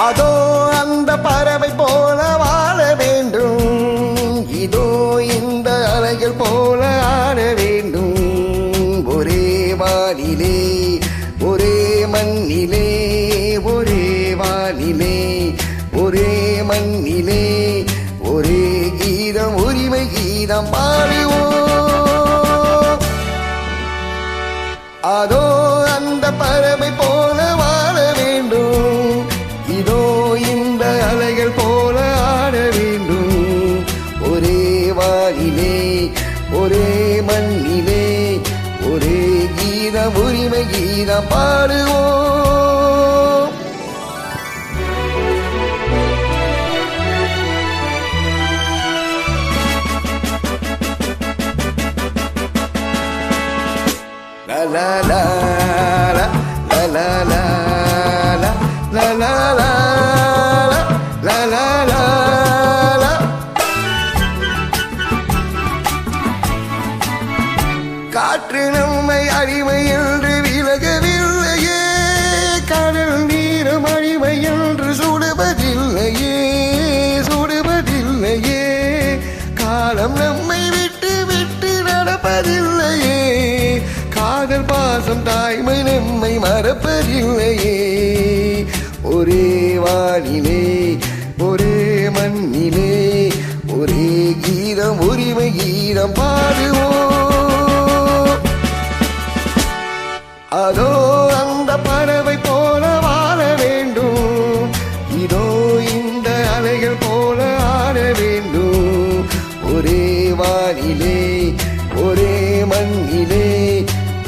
அதோ அந்த பறவை போல வாழ வேண்டும், இதோ இந்த அலைகள் போல ஆட வேண்டும். ஒரே வானிலே ஒரே மண்ணிலே, ஒரே வானிலே ஒரே மண்ணிலே, ஒரே கீதம் உரிமை கீதம் பாடுவோம். அதோ அந்த பறவை போல வாழ வேண்டும், இதோ இந்த அலைகள் போல ஆட வேண்டும். ஒரே வானிலே ஒரே மண்ணிலே, ஒரே கீதம் உரிமை கீதம் பாடுவோம். La la la la la la la la la la la la la la. காற்று நம்மை அடிமை என்று விலகவில்லையே, கடல் நீரும் அடிமை என்று சுடுவதில்லையே, சுடுவதில்லையே. காலம் நம்மை விட்டு விட்டு நடப்பதில்லையே, காதல் பாசம் தாய்மை நம்மை மறப்பதில்லையே. ஒரே வானிலே ஒரே மண்ணிலே, ஒரே கீதம் உரிமை கீதம் பாடுவோம். அதோ அந்த பறவை போல வாழ வேண்டும், இதோ இந்த அலைகள் போல ஆட வேண்டும். ஒரே வானிலே ஒரே மண்ணிலே,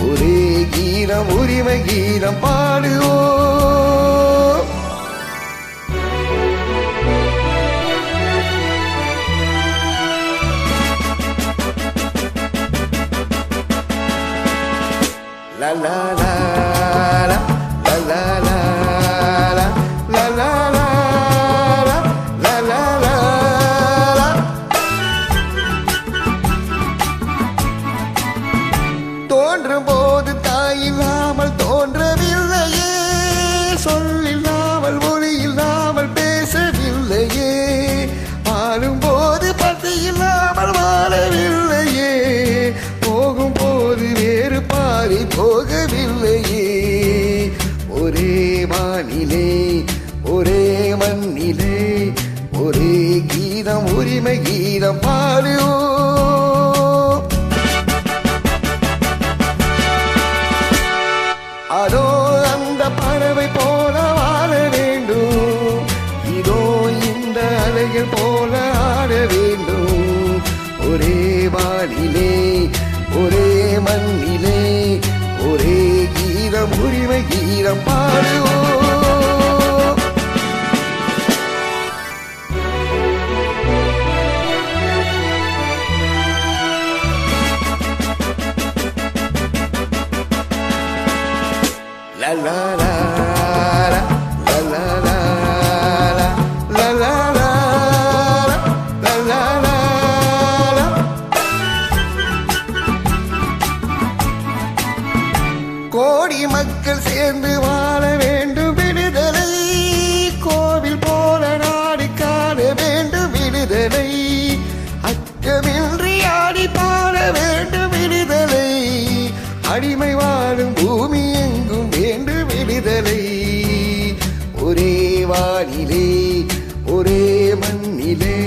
ஒரே கீதம் உரிமை கீதம் பாடுவோம். La la la la la la la la la la la la la la. தோன்றும் போது தாய் இல்லாமல் தோன்றவில்லையே, சொல்லில்லாமல் மொழி இல்லாமல் பேசவில்லையே, வாழும் போது பசி இல்லாமல் வாழவில்லையே, போகும் போது வேறு பாரி போகவில்லையே. ஒரே வானிலே ஒரே மண்ணிலே, ஒரே கீதம் உரிமை கீதம் பாடுவோம். அதோ அந்த பறவை போல வாழ வேண்டும், இதோ இந்த அலைகள் போல ஆட வேண்டும். ஒரே வானிலே ஒரே மண்ணிலே, ஒரே கீதம் உரிமை கீதம் பாடுவோம். La la la la la la la la la la la la la. கோடி மக்கள் சேர்ந்து வாழ வேண்டும் விடுதலை, கோவில் போல நாடு காண வேண்டும் விடுதலை, அச்சமின்றி ஆடி பாட வேண்டும் விடுதலை, அடிமை வாழும் பூமி எங்கும் வேண்டும் விடுதலை. ஒரே வானிலே ஒரே மண்ணிலே,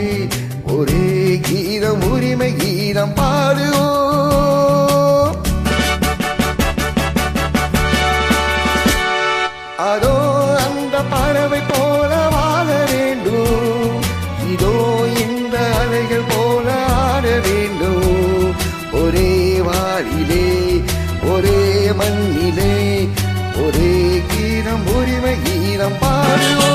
ஒரே கீதம் உரிமை கீதம் பாடுவோம். அதோ அந்த பறவை போல வாழ வேண்டும், இதோ இந்த அலைகள் போல ஆட வேண்டும். ஒரே வானிலே ஒரே மண்ணிலே, ஒரே கீதம் உரிமை கீதம் பாடுவோம்.